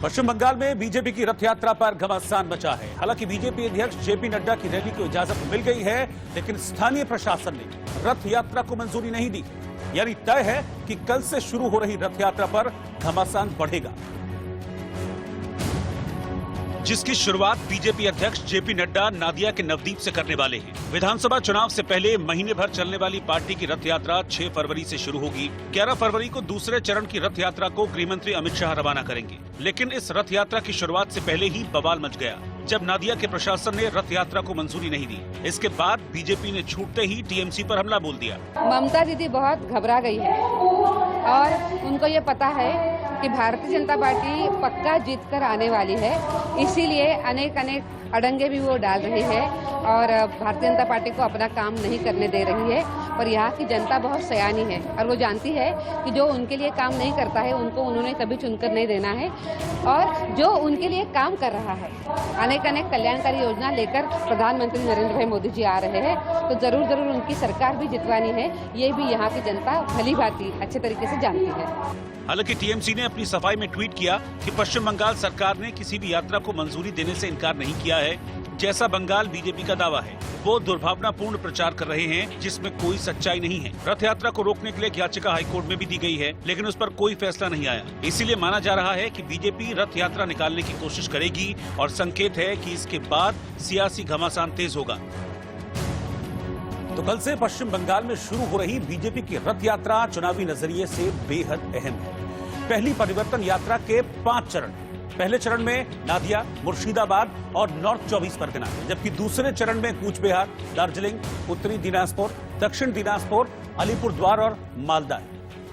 पश्चिम बंगाल में बीजेपी की रथ यात्रा पर घमासान मचा है। हालांकि बीजेपी अध्यक्ष जेपी नड्डा की रैली को इजाजत मिल गई है, लेकिन स्थानीय प्रशासन ने रथ यात्रा को मंजूरी नहीं दी। यानी तय है कि कल से शुरू हो रही रथ यात्रा पर घमासान बढ़ेगा, जिसकी शुरुआत बीजेपी अध्यक्ष जेपी नड्डा नादिया के नवदीप से करने वाले हैं। विधानसभा चुनाव से पहले महीने भर चलने वाली पार्टी की रथ यात्रा 6 फरवरी से शुरू होगी। 11 फरवरी को दूसरे चरण की रथ यात्रा को गृह मंत्री अमित शाह रवाना करेंगे। लेकिन इस रथ यात्रा की शुरुआत से पहले ही बवाल मच गया, जब नादिया के प्रशासन ने रथ यात्रा को मंजूरी नहीं दी। इसके बाद बीजेपी ने छूटते ही टीएमसी पर हमला बोल दिया। ममता दीदी बहुत घबरा गई है और उनको ये पता है कि भारतीय जनता पार्टी पक्का जीत कर आने वाली है, इसीलिए अनेक अड़ंगे भी वो डाल रही है और भारतीय जनता पार्टी को अपना काम नहीं करने दे रही है। पर यहाँ की जनता बहुत सयानी है और वो जानती है कि जो उनके लिए काम नहीं करता है उनको उन्होंने कभी चुनकर नहीं देना है, और जो उनके लिए काम कर रहा है, अनेक कल्याणकारी योजना लेकर प्रधानमंत्री नरेंद्र भाई मोदी जी आ रहे हैं, तो जरूर उनकी सरकार भी जितवानी है। ये भी यहाँ की जनता भली भांति अच्छे तरीके से जानती है। हालांकि टीएमसी ने अपनी सफाई में ट्वीट किया कि पश्चिम बंगाल सरकार ने किसी भी यात्रा को मंजूरी देने से इनकार नहीं किया है, जैसा बंगाल बीजेपी का दावा है। वो दुर्भावनापूर्ण प्रचार कर रहे हैं, जिसमें कोई सच्चाई नहीं है। रथ यात्रा को रोकने के लिए एक याचिका हाईकोर्ट में भी दी गई है, लेकिन उस पर कोई फैसला नहीं आया। इसीलिए माना जा रहा है कि बीजेपी रथ यात्रा निकालने की कोशिश करेगी और संकेत है कि इसके बाद सियासी घमासान तेज होगा। तो कल से पश्चिम बंगाल में शुरू हो रही बीजेपी की रथ यात्रा चुनावी नजरिए से बेहद अहम है। पहली परिवर्तन यात्रा के 5 चरण। पहले चरण में नादिया, मुर्शिदाबाद और नॉर्थ 24 परगना, जबकि दूसरे चरण में कूच बिहार, दार्जिलिंग, उत्तरी दिनाजपुर, दक्षिण दिनाजपुर, अलीपुरद्वार और मालदा।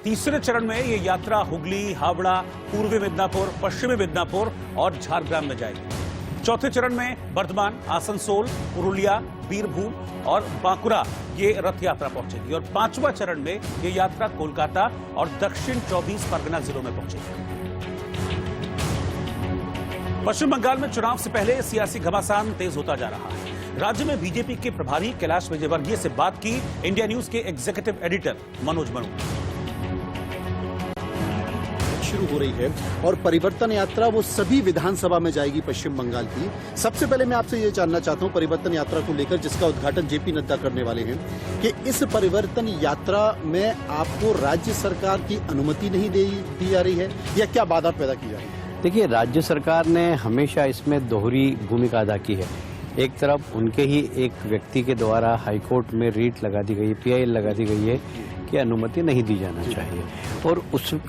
तीसरे चरण में ये यात्रा हुगली, हावड़ा, पूर्वी मिदनापुर, पश्चिमी मिदनापुर और झारग्राम में जाएगी। चौथे चरण में बर्धमान, आसनसोल, पुरुलिया, बीरभूम और बांकुरा ये रथ यात्रा पहुंचेगी, और 5वां चरण में ये यात्रा कोलकाता और दक्षिण 24 परगना जिलों में पहुंचेगी। पश्चिम बंगाल में चुनाव से पहले सियासी घमासान तेज होता जा रहा है। राज्य में बीजेपी के प्रभारी कैलाश विजयवर्गीय से बात की इंडिया न्यूज के एग्जीक्यूटिव एडिटर मनोज मनु। शुरू हो रही है और परिवर्तन यात्रा वो सभी विधानसभा में जाएगी पश्चिम बंगाल की। सबसे पहले मैं आपसे ये जानना चाहता हूँ परिवर्तन यात्रा को लेकर, जिसका उद्घाटन जेपी नड्डा करने वाले हैं, कि इस परिवर्तन यात्रा में आपको राज्य सरकार की अनुमति नहीं दी जा रही है या क्या बाधा पैदा की जा रही है? देखिए, राज्य सरकार ने हमेशा इसमें दोहरी भूमिका अदा की है। एक तरफ उनके ही एक व्यक्ति के द्वारा हाईकोर्ट में रीट लगा दी गई है, PIL लगा दी गई है कि अनुमति नहीं दी जाना चाहिए, और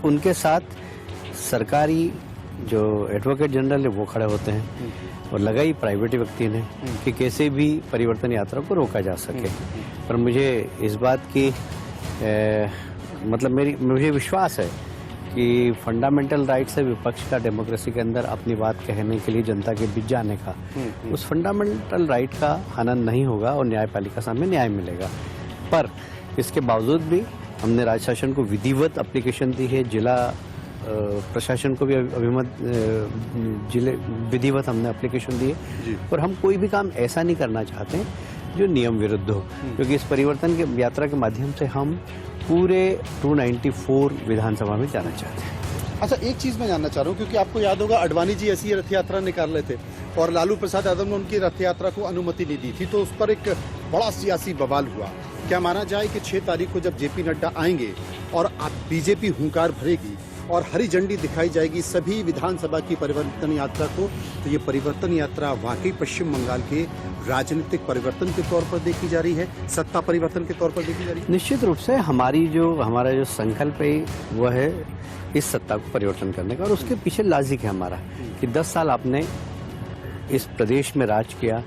उनके साथ सरकारी जो एडवोकेट जनरल है वो खड़े होते हैं, और लगाई प्राइवेट व्यक्ति ने कि कैसे भी परिवर्तन यात्रा को रोका जा सके। पर मुझे इस बात की मुझे विश्वास है कि फंडामेंटल राइट्स है विपक्ष का डेमोक्रेसी के अंदर अपनी बात कहने के लिए, जनता के बीच जाने का, उस फंडामेंटल राइट का हनन नहीं होगा और न्यायपालिका सामने न्याय मिलेगा। पर इसके बावजूद भी हमने राज्य शासन को विधिवत एप्लीकेशन दी है, जिला प्रशासन को भी विधिवत हमने एप्लीकेशन दी है, और हम कोई भी काम ऐसा नहीं करना चाहते जो नियम विरुद्ध हो, क्योंकि इस परिवर्तन की यात्रा के माध्यम से हम पूरे 294 विधानसभा में जाना चाहते हैं। अच्छा, एक चीज मैं जानना चाह रहा हूँ, क्योंकि आपको याद होगा अडवाणी जी ऐसी रथ यात्रा निकाल रहे थे और लालू प्रसाद यादव ने उनकी रथ यात्रा को अनुमति नहीं दी थी, तो उस पर एक बड़ा सियासी बवाल हुआ। क्या माना जाए कि 6 तारीख को जब जेपी नड्डा आएंगे और बीजेपी हुंकार भरेगी और हरी झंडी दिखाई जाएगी सभी विधानसभा की परिवर्तन यात्रा को, तो ये परिवर्तन यात्रा वाकई पश्चिम बंगाल के राजनीतिक परिवर्तन के तौर पर देखी जा रही है, सत्ता परिवर्तन के तौर पर देखी जा रही है? निश्चित रूप से हमारा जो संकल्प है वो है इस सत्ता को परिवर्तन करने का, और उसके पीछे लॉजिक है हमारा कि 10 साल आपने इस प्रदेश में राज किया,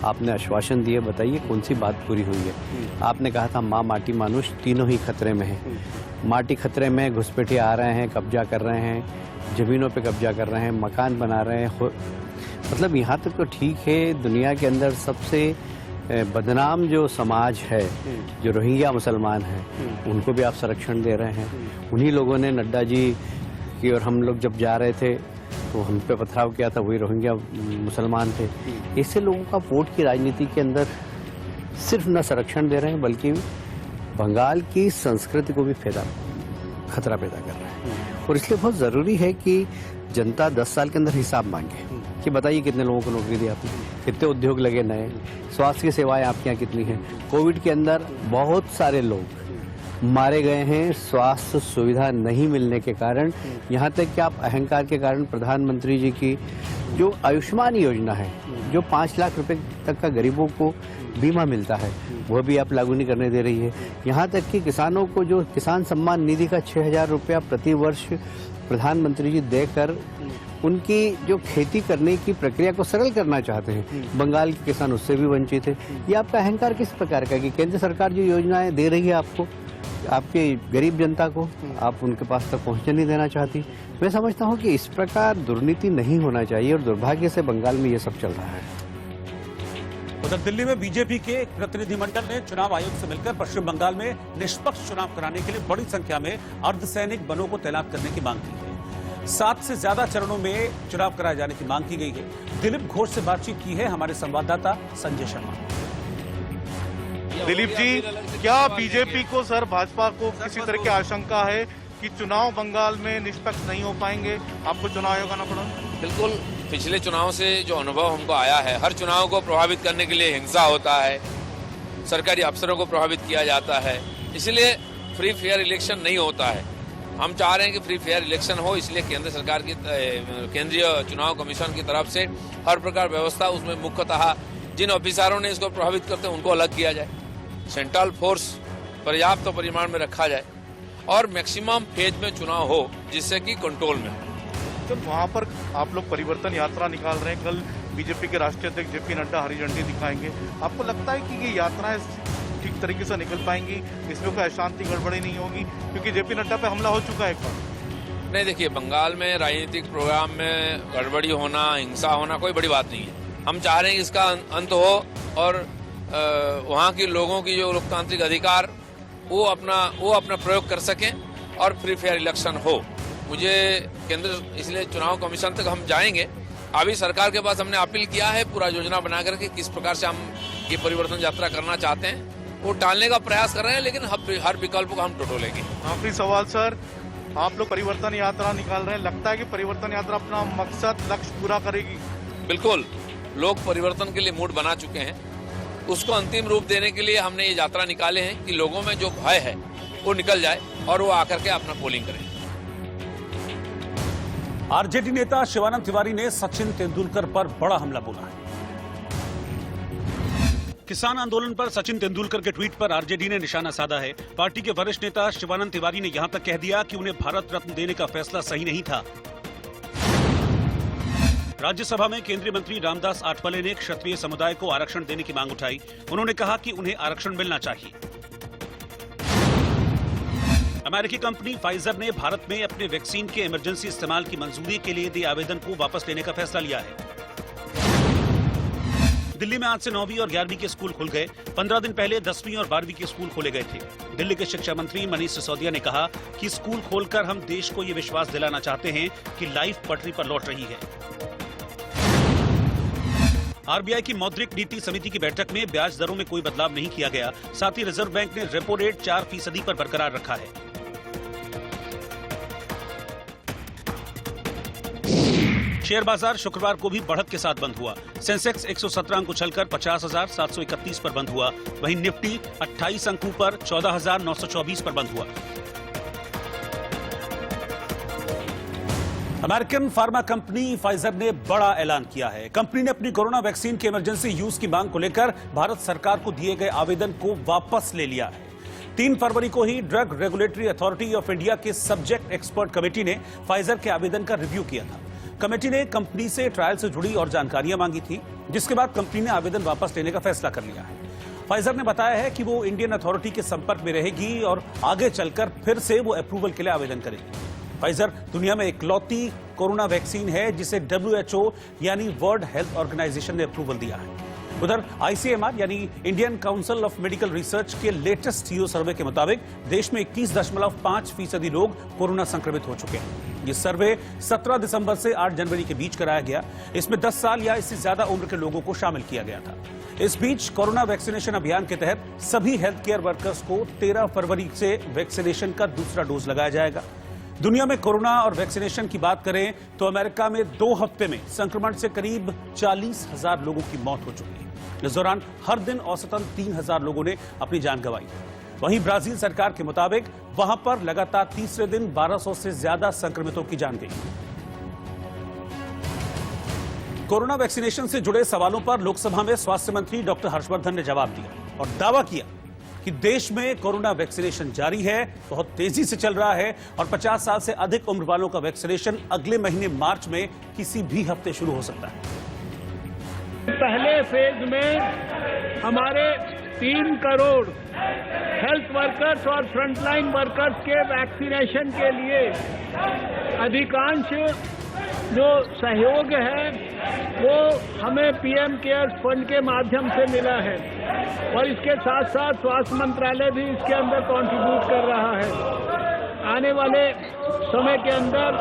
आपने आश्वासन दिए, बताइए कौन सी बात पूरी हुई है? आपने कहा था माँ, माटी, मानुष तीनों ही खतरे में है। माटी खतरे में, घुसपैठिए आ रहे हैं, कब्जा कर रहे हैं, जमीनों पे कब्जा कर रहे हैं, मकान बना रहे हैं। मतलब यहाँ तक तो ठीक है, दुनिया के अंदर सबसे बदनाम जो समाज है, जो रोहिंग्या मुसलमान हैं, उनको भी आप संरक्षण दे रहे हैं। उन्हीं लोगों ने नड्डा जी की, और हम लोग जब जा रहे थे तो हम पे पथराव किया था, वही रोहिंग्या मुसलमान थे। ऐसे लोगों का वोट की राजनीति के अंदर सिर्फ न संरक्षण दे रहे हैं, बल्कि बंगाल की संस्कृति को भी खतरा पैदा कर रहे हैं। और इसलिए बहुत ज़रूरी है कि जनता 10 साल के अंदर हिसाब मांगे कि बताइए कितने लोगों को नौकरी दी आपने, कितने उद्योग लगे नए, स्वास्थ्य की सेवाएं आपके यहाँ कितनी हैं। कोविड के अंदर बहुत सारे लोग मारे गए हैं स्वास्थ्य सुविधा नहीं मिलने के कारण। यहाँ तक कि आप अहंकार के कारण प्रधानमंत्री जी की जो आयुष्मान योजना है, जो 5 लाख रुपए तक का गरीबों को बीमा मिलता है, वह भी आप लागू नहीं करने दे रही है। यहाँ तक कि किसानों को जो किसान सम्मान निधि का 6,000 रुपया प्रति वर्ष प्रधानमंत्री जी देकर उनकी जो खेती करने की प्रक्रिया को सरल करना चाहते हैं, बंगाल के किसान उससे भी वंचित है। ये आपका अहंकार किस प्रकार का कि केंद्र सरकार जो योजनाएं दे रही है आपको, आपके गरीब जनता को, आप उनके पास तक पहुंचने नहीं देना चाहती। मैं समझता हूं कि इस प्रकार दुर्नीति नहीं होना चाहिए और दुर्भाग्य से बंगाल में ये सब चल रहा है। उधर दिल्ली में बीजेपी के एक प्रतिनिधिमंडल ने चुनाव आयोग से मिलकर पश्चिम बंगाल में निष्पक्ष चुनाव कराने के लिए बड़ी संख्या में अर्धसैनिक बलों को तैनात करने की मांग की है। 7 से ज्यादा चरणों में चुनाव कराए जाने की मांग की गई है। दिलीप घोष से बातचीत की है हमारे संवाददाता संजय शर्मा। दिलीप जी, क्या बीजेपी को सर भाजपा को किसी तरह की आशंका है कि चुनाव बंगाल में निष्पक्ष नहीं हो पाएंगे, आपको चुनाव आयोग आना पड़ा? बिल्कुल, पिछले चुनाव से जो अनुभव हमको आया है, हर चुनाव को प्रभावित करने के लिए हिंसा होता है, सरकारी अफसरों को प्रभावित किया जाता है, इसलिए फ्री फेयर इलेक्शन नहीं होता है। हम चाह रहे हैं कि फ्री फेयर इलेक्शन हो, इसलिए केंद्र सरकार की केंद्रीय चुनाव कमीशन की तरफ से हर प्रकार व्यवस्था, उसमें मुख्यतः जिन ऑफिसरों ने इसको प्रभावित करते हैं उनको अलग किया जाए, सेंट्रल फोर्स पर्याप्त परिमाण में रखा जाए और मैक्सिमम फेज में चुनाव हो जिससे कि कंट्रोल में हो। तो वहाँ पर आप लोग परिवर्तन यात्रा निकाल रहे हैं, कल बीजेपी के राष्ट्रीय अध्यक्ष जेपी नड्डा हरी झंडी दिखाएंगे। आपको लगता है कि ये यात्राएं ठीक तरीके से निकल पाएंगी, इसमें कोई अशांति गड़बड़ी नहीं होगी? क्योंकि जेपी नड्डा पे हमला हो चुका है एक बार। नहीं, देखिए, बंगाल में राजनीतिक प्रोग्राम में गड़बड़ी होना, हिंसा होना कोई बड़ी बात नहीं है। हम चाह रहे हैं कि इसका अंत हो और वहाँ के लोगों की जो लोकतांत्रिक अधिकार वो अपना प्रयोग कर सकें और फ्री फेयर इलेक्शन हो। मुझे केंद्र, इसलिए चुनाव कमीशन तक हम जाएंगे। अभी सरकार के पास हमने अपील किया है, पूरा योजना बना करके किस प्रकार से हम ये परिवर्तन यात्रा करना चाहते हैं वो डालने का प्रयास कर रहे हैं, लेकिन हर विकल्प को हम टटोलेंगे। आखिरी सवाल सर, आप लोग परिवर्तन यात्रा निकाल रहे हैं, लगता है कि परिवर्तन यात्रा अपना मकसद लक्ष्य पूरा करेगी? बिल्कुल, लोग परिवर्तन के लिए मूड बना चुके हैं, उसको अंतिम रूप देने के लिए हमने ये यात्रा निकाले हैं कि लोगों में जो भय है वो निकल जाए और वो आकर के अपना पोलिंग करें। आरजेडी नेता शिवानंद तिवारी ने सचिन तेंदुलकर पर बड़ा हमला बोला है। किसान आंदोलन पर सचिन तेंदुलकर के ट्वीट पर आरजेडी ने निशाना साधा है। पार्टी के वरिष्ठ नेता शिवानंद तिवारी ने यहां तक कह दिया कि उन्हें भारत रत्न देने का फैसला सही नहीं था। राज्यसभा में केंद्रीय मंत्री रामदास आठवले ने क्षत्रिय समुदाय को आरक्षण देने की मांग उठाई। उन्होंने कहा कि उन्हें आरक्षण मिलना चाहिए। अमेरिकी कंपनी फाइजर ने भारत में अपने वैक्सीन के इमरजेंसी इस्तेमाल की मंजूरी के लिए दिए आवेदन को वापस लेने का फैसला लिया है। दिल्ली में आज से 9वीं और 11वीं के स्कूल खुल गए। 15 दिन पहले 10वीं और 12वीं के स्कूल खोले गए थे। दिल्ली के शिक्षा मंत्री मनीष सिसोदिया ने कहा कि स्कूल खोलकर हम देश को ये विश्वास दिलाना चाहते हैं कि लाइफ पटरी पर लौट रही है। आरबीआई की मौद्रिक नीति समिति की बैठक में ब्याज दरों में कोई बदलाव नहीं किया गया। साथ ही रिजर्व बैंक ने रेपो रेट 4% पर बरकरार रखा है। शेयर बाजार शुक्रवार को भी बढ़त के साथ बंद हुआ। सेंसेक्स 117 अंक उछलकर 50,731 पर बंद हुआ। वहीं निफ्टी 28 अंकों पर 14,924 पर बंद हुआ। अमेरिकन फार्मा कंपनी फाइजर ने बड़ा ऐलान किया है। कंपनी ने अपनी कोरोना वैक्सीन के इमरजेंसी यूज की मांग को लेकर भारत सरकार को दिए गए आवेदन को वापस ले लिया है। 3 फरवरी को ही drug regulatory authority of India के सब्जेक्ट एक्सपर्ट कमेटी ने फाइजर के आवेदन का रिव्यू किया था। कमेटी ने कंपनी से ट्रायल से जुड़ी और जानकारियां मांगी थी, जिसके बाद कंपनी ने आवेदन वापस लेने का फैसला कर लिया है। फाइजर ने बताया है कि वो इंडियन अथॉरिटी के संपर्क में रहेगी और आगे चलकर फिर से वो अप्रूवल के लिए आवेदन करेगी। फाइजर दुनिया में इकलौती कोरोना वैक्सीन है जिसे WHO यानी वर्ल्ड हेल्थ ऑर्गेनाइजेशन ने अप्रूवल दिया है। उधर ICMR यानी Indian council of medical research के लेटेस्ट सीओ सर्वे के मुताबिक देश में 21.5% लोग कोरोना संक्रमित हो चुके हैं। ये सर्वे 17 दिसंबर से 8 जनवरी के बीच कराया गया। इसमें 10 साल या इससे ज्यादा उम्र के लोगों को शामिल किया गया था। इस बीच कोरोना वैक्सीनेशन अभियान के तहत सभी हेल्थ केयर वर्कर्स को 13 फरवरी से वैक्सीनेशन का दूसरा डोज लगाया जाएगा। दुनिया में कोरोना और वैक्सीनेशन की बात करें तो अमेरिका में 2 हफ्ते में संक्रमण से करीब 40,000 लोगों की मौत हो चुकी है। इस दौरान हर दिन औसतन 3,000 लोगों ने अपनी जान गंवाई है। वहीं ब्राजील सरकार के मुताबिक वहां पर लगातार तीसरे दिन 1200 से ज्यादा संक्रमितों की जान गई। कोरोना वैक्सीनेशन से जुड़े सवालों पर लोकसभा में स्वास्थ्य मंत्री डॉक्टर हर्षवर्धन ने जवाब दिया और दावा किया कि देश में कोरोना वैक्सीनेशन जारी है, बहुत तेजी से चल रहा है और 50 साल से अधिक उम्र वालों का वैक्सीनेशन अगले महीने मार्च में किसी भी हफ्ते शुरू हो सकता है। पहले फेज में हमारे 3 करोड़ हेल्थ वर्कर्स और फ्रंटलाइन वर्कर्स के वैक्सीनेशन के लिए अधिकांश जो सहयोग है वो हमें पीएम केयर्स फंड के माध्यम से मिला है और इसके साथ साथ स्वास्थ्य मंत्रालय भी इसके अंदर कंट्रीब्यूट कर रहा है। आने वाले समय के अंदर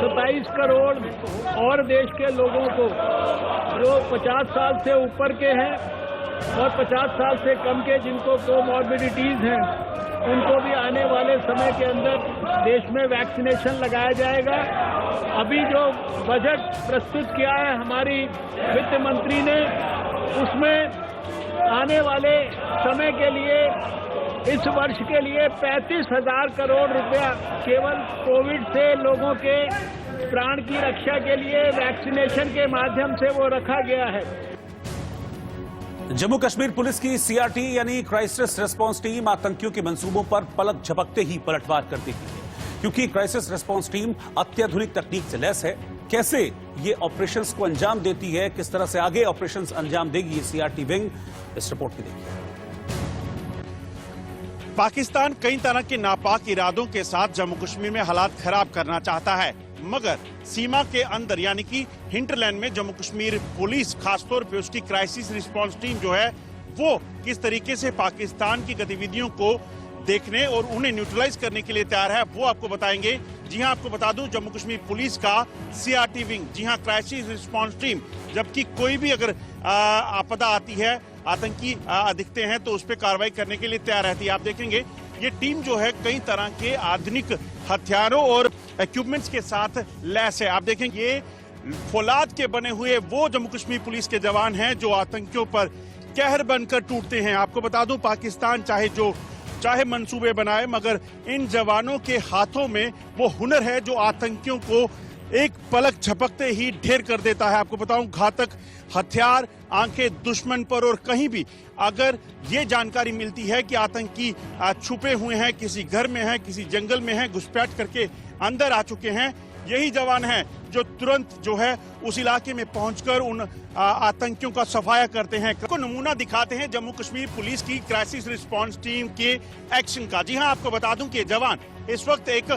27 करोड़ और देश के लोगों को जो 50 साल से ऊपर के हैं और 50 साल से कम के जिनको कोमॉर्बिडिटीज हैं उनको भी आने वाले समय के अंदर देश में वैक्सीनेशन लगाया जाएगा। अभी जो बजट प्रस्तुत किया है हमारी वित्त मंत्री ने, उसमें आने वाले समय के लिए इस वर्ष के लिए 35,000 करोड़ रुपया केवल कोविड से लोगों के प्राण की रक्षा के लिए वैक्सीनेशन के माध्यम से वो रखा गया है। जम्मू कश्मीर पुलिस की सीआरटी यानी क्राइसिस रिस्पांस टीम आतंकियों के मंसूबों पर पलक झपकते ही पलटवार कर देती है, क्योंकि क्राइसिस रिस्पांस टीम अत्याधुनिक तकनीक से लैस है। कैसे ये ऑपरेशंस को अंजाम देती है, किस तरह से आगे ऑपरेशंस अंजाम देगी ये सीआरटी विंग, इस रिपोर्ट में देखिए। पाकिस्तान कई तरह के नापाक इरादों के साथ जम्मू कश्मीर में हालात खराब करना चाहता है, मगर सीमा के अंदर यानी कि हिंटरलैंड में जम्मू कश्मीर पुलिस, खासतौर पे उसकी क्राइसिस रिस्पांस टीम जो है वो किस तरीके से पाकिस्तान की गतिविधियों को देखने और उन्हें न्यूट्रलाइज करने के लिए तैयार है, वो आपको बताएंगे। जी हां, आपको बता दूं जम्मू कश्मीर पुलिस का सीआरटी विंग, जी हां क्राइसिस रिस्पांस टीम, जबकि कोई भी अगर आपदा आती है, आतंकी दिखते हैं तो उस पर कार्रवाई करने के लिए तैयार रहती है। आप देखेंगे ये टीम जो है कई तरह के आधुनिक हथियारों और इक्विपमेंट्स के साथ लैस है। आप देखेंगे ये फौलाद के बने हुए वो जम्मू कश्मीर पुलिस के जवान हैं जो आतंकियों पर कहर बनकर टूटते हैं। आपको बता दूं पाकिस्तान चाहे मंसूबे बनाए, मगर इन जवानों के हाथों में वो हुनर है जो आतंकियों को एक पलक झपकते ही ढेर कर देता है। आपको बताऊं घातक हथियार, आंखें दुश्मन पर, और कहीं भी अगर ये जानकारी मिलती है कि आतंकी छुपे हुए हैं, किसी घर में हैं, किसी जंगल में हैं, घुसपैठ करके अंदर आ चुके हैं, यही जवान हैं जो तुरंत जो है उस इलाके में पहुंचकर उन आतंकियों का सफाया करते हैं। को नमूना दिखाते हैं जम्मू कश्मीर पुलिस की क्राइसिस रिस्पांस टीम के एक्शन का। जी हां, आपको बता दूं कि जवान इस वक्त एक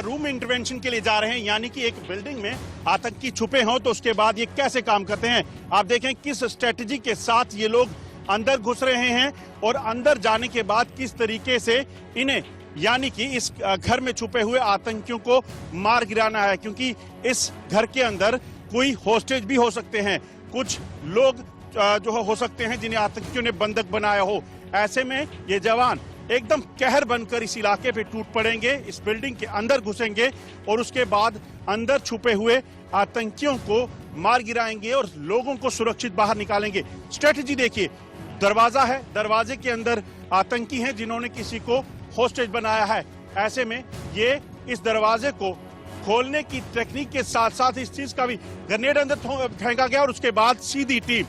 रूम इंटरवेंशन के लिए जा रहे हैं, यानी कि एक बिल्डिंग में आतंकी छुपे हों तो उसके बाद ये कैसे काम करते हैं। आप देखें किस स्ट्रेटेजी के साथ ये लोग अंदर घुस रहे हैं और अंदर जाने के बाद किस तरीके से इन्हें यानी कि इस घर में छुपे हुए आतंकियों को मार गिराना है, क्योंकि इस घर के अंदर कोई होस्टेज भी हो सकते हैं, कुछ लोग जो हो सकते हैं जिन्हें आतंकियों ने बंधक बनाया हो। ऐसे में ये जवान एकदम कहर बनकर इस इलाके पे टूट पड़ेंगे, इस बिल्डिंग के अंदर घुसेंगे और उसके बाद अंदर छुपे हुए आतंकियों को मार गिराएंगे और लोगों को सुरक्षित बाहर निकालेंगे। स्ट्रेटेजी देखिए, दरवाजा है, दरवाजे के अंदर आतंकी हैं जिन्होंने किसी को होस्टेज बनाया है। ऐसे में ये इस दरवाजे को खोलने की टेक्निक के साथ साथ इस चीज का भी ग्रेनेड अंदर फेंका गया और उसके बाद सीधी टीम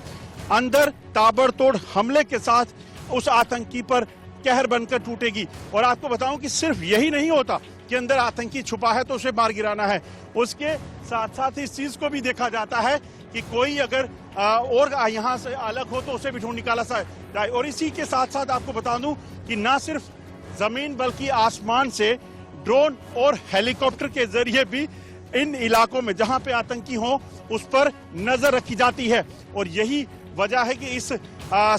अंदर ताबड़तोड़ हमले के साथ उस आतंकी पर कहर बनकर टूटेगी। और आपको बताऊं कि सिर्फ यही नहीं होता कि अंदर आतंकी छुपा है तो उसे मार गिराना है, उसके साथ साथ इस चीज को भी देखा जाता है कि कोई अगर और यहाँ से अलग हो तो उसे भी ढूंढ निकाला जाए। और इसी के साथ साथ आपको बता दूं कि न सिर्फ जमीन बल्कि आसमान से ड्रोन और हेलीकॉप्टर के जरिए भी इन इलाकों में जहां पे आतंकी हो उस पर नजर रखी जाती है। और यही वजह है कि इस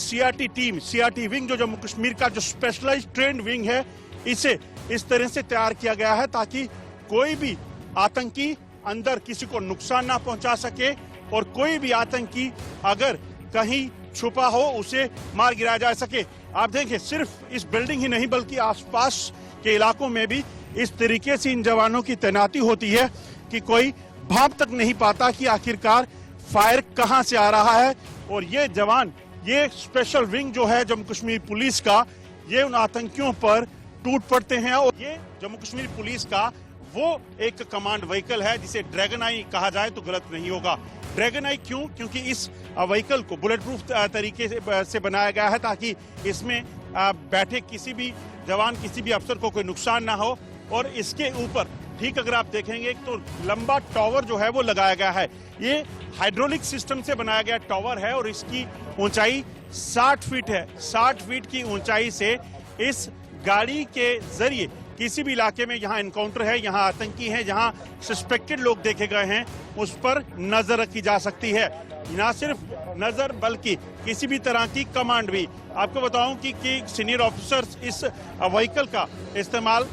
सीआरटी टीम, सीआरटी विंग जो जम्मू कश्मीर का जो स्पेशलाइज्ड ट्रेंड विंग है, इसे इस तरह से तैयार किया गया है ताकि कोई भी आतंकी अंदर किसी को नुकसान ना पहुंचा सके और कोई भी आतंकी अगर कहीं छुपा हो उसे मार गिराया जा सके। आप देखें सिर्फ इस बिल्डिंग ही नहीं बल्कि आसपास के इलाकों में भी इस तरीके से इन जवानों की तैनाती होती है कि कोई भाप तक नहीं पाता कि आखिरकार फायर कहां से आ रहा है। और ये जवान, ये स्पेशल विंग जो है जम्मू कश्मीर पुलिस का, ये उन आतंकियों पर टूट पड़ते हैं। और ये जम्मू कश्मीर पुलिस का वो एक कमांड व्हीकल है जिसे ड्रैगन आई कहा जाए तो गलत नहीं होगा। ड्रैगन आई क्यों? क्योंकि इस व्हीकल को बुलेट प्रूफ तरीके से बनाया गया है ताकि इसमें बैठे किसी भी जवान, किसी भी अफसर को कोई नुकसान ना हो। और इसके ऊपर ठीक अगर आप देखेंगे तो लंबा टावर जो है वो लगाया गया है। ये हाइड्रोलिक सिस्टम से बनाया गया टावर है और इसकी ऊंचाई 60 फीट है। 60 फीट की ऊंचाई से इस गाड़ी के जरिए किसी भी इलाके में यहाँ एनकाउंटर है, यहाँ आतंकी हैं, जहाँ सस्पेक्टेड लोग देखे गए हैं, उस पर नजर रखी जा सकती है। न सिर्फ नजर बल्कि किसी भी तरह की कमांड भी। आपको बताऊं कि सीनियर ऑफिसर्स इस व्हीकल का इस्तेमाल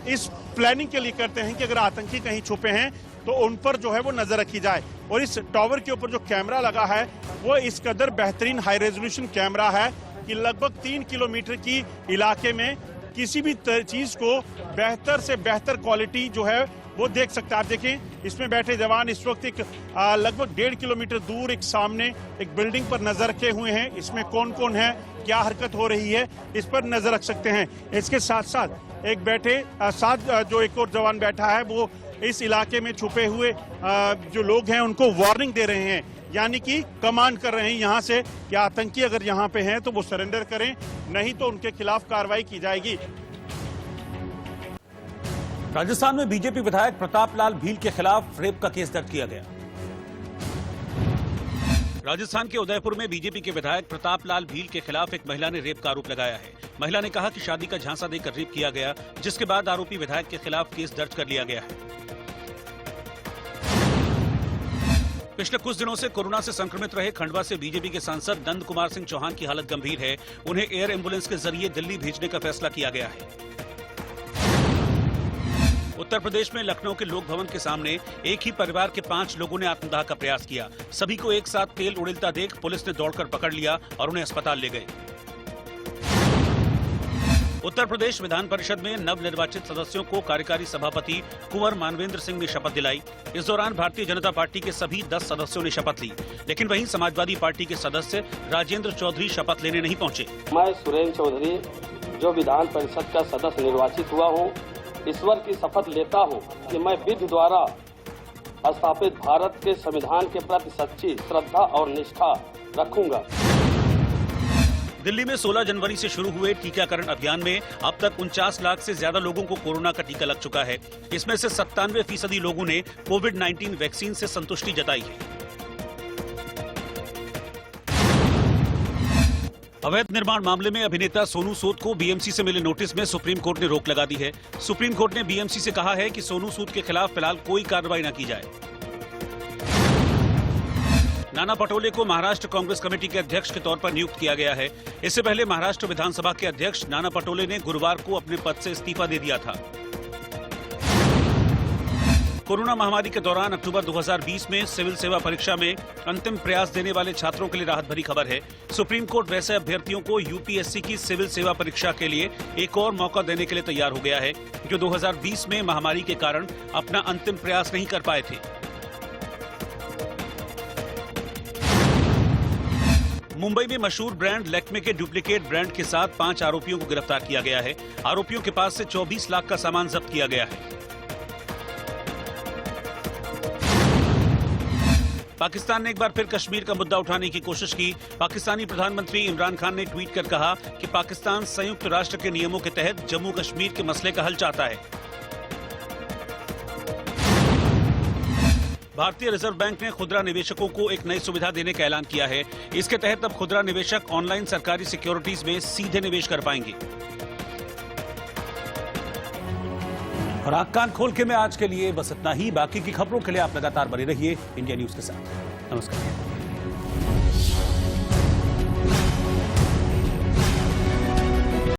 इस प्लानिंग के लिए करते हैं कि अगर आतंकी कहीं छुपे हैं तो उन पर जो है वो नजर रखी जाए। और इस टावर के ऊपर जो कैमरा लगा है वो इस कदर बेहतरीन हाई रेजोल्यूशन कैमरा है कि लगभग 3 किलोमीटर की इलाके में किसी भी चीज को बेहतर से बेहतर क्वालिटी जो है वो देख सकता है। आप देखें, इसमें बैठे जवान इस वक्त एक लगभग 1.5 किलोमीटर दूर एक सामने एक बिल्डिंग पर नजर रखे हुए हैं। इसमें कौन कौन है, क्या हरकत हो रही है, इस पर नजर रख सकते हैं। इसके साथ साथ एक बैठे साथ जो एक और जवान बैठा है वो इस इलाके में छुपे हुए जो लोग हैं उनको वार्निंग दे रहे हैं, यानी कि कमांड कर रहे हैं यहाँ से कि आतंकी अगर यहाँ पे हैं तो वो सरेंडर करें, नहीं तो उनके खिलाफ कार्रवाई की जाएगी। राजस्थान में बीजेपी विधायक प्रताप लाल भील के खिलाफ रेप का केस दर्ज किया गया। राजस्थान के उदयपुर में बीजेपी के विधायक प्रताप लाल भील के खिलाफ एक महिला ने रेप का आरोप लगाया है। महिला ने कहा कि शादी का झांसा देकर रेप किया गया, जिसके बाद आरोपी विधायक के खिलाफ केस दर्ज कर लिया गया है। पिछले कुछ दिनों से कोरोना से संक्रमित रहे खंडवा से बीजेपी के सांसद नंद कुमार सिंह चौहान की हालत गंभीर है। उन्हें एयर एम्बुलेंस के जरिए दिल्ली भेजने का फैसला किया गया है। उत्तर प्रदेश में लखनऊ के लोक भवन के सामने एक ही परिवार के 5 लोगों ने आत्मदाह का प्रयास किया। सभी को एक साथ तेल उड़ेलता देख पुलिस ने दौड़कर पकड़ लिया और उन्हें अस्पताल ले गए। उत्तर प्रदेश विधान परिषद में नवनिर्वाचित सदस्यों को कार्यकारी सभापति कुंवर मानवेंद्र सिंह ने शपथ दिलाई। इस दौरान भारतीय जनता पार्टी के सभी 10 सदस्यों ने शपथ ली, लेकिन वहीं समाजवादी पार्टी के सदस्य राजेंद्र चौधरी शपथ लेने नहीं पहुंचे। मैं सुरेंद्र चौधरी, जो विधान परिषद का सदस्य निर्वाचित हुआ हूँ, ईश्वर की शपथ लेता हूँ कि मैं विधि द्वारा स्थापित भारत के संविधान के प्रति सच्ची श्रद्धा और निष्ठा रखूंगा। दिल्ली में 16 जनवरी से शुरू हुए टीकाकरण अभियान में अब तक 49 लाख से ज्यादा लोगों को कोरोना का टीका लग चुका है। इसमें से 97% लोगों ने कोविड-19 वैक्सीन से संतुष्टि जताई है। अवैध निर्माण मामले में अभिनेता सोनू सूद को बीएमसी से मिले नोटिस में सुप्रीम कोर्ट ने रोक लगा दी है। सुप्रीम कोर्ट ने बीएमसी से कहा है कि सोनू सूद के खिलाफ फिलहाल कोई कार्रवाई न की जाए। नाना पटोले को महाराष्ट्र कांग्रेस कमेटी के अध्यक्ष के तौर पर नियुक्त किया गया है। इससे पहले महाराष्ट्र विधानसभा के अध्यक्ष नाना पटोले ने गुरुवार को अपने पद से इस्तीफा दे दिया था। कोरोना महामारी के दौरान अक्टूबर 2020 में सिविल सेवा परीक्षा में अंतिम प्रयास देने वाले छात्रों के लिए राहत भरी खबर है। सुप्रीम कोर्ट वैसे अभ्यर्थियों को यूपीएससी की सिविल सेवा परीक्षा के लिए एक और मौका देने के लिए तैयार हो गया है, जो 2020 में महामारी के कारण अपना अंतिम प्रयास नहीं कर पाए थे। मुंबई में मशहूर ब्रांड लैक्मे के डुप्लीकेट ब्रांड के साथ 5 आरोपियों को गिरफ्तार किया गया है। आरोपियों के पास से 24 लाख का सामान जब्त किया गया है। पाकिस्तान ने एक बार फिर कश्मीर का मुद्दा उठाने की कोशिश की। पाकिस्तानी प्रधानमंत्री इमरान खान ने ट्वीट कर कहा कि पाकिस्तान संयुक्त राष्ट्र के नियमों के तहत जम्मू कश्मीर के मसले का हल चाहता है। भारतीय रिजर्व बैंक ने खुदरा निवेशकों को एक नई सुविधा देने का ऐलान किया है। इसके तहत अब खुदरा निवेशक ऑनलाइन सरकारी सिक्योरिटीज में सीधे निवेश कर पाएंगे। और आंख कान खोल के मैं आज के लिए बस इतना ही। बाकी की खबरों के लिए आप लगातार बने रहिए इंडिया न्यूज के साथ। नमस्कार।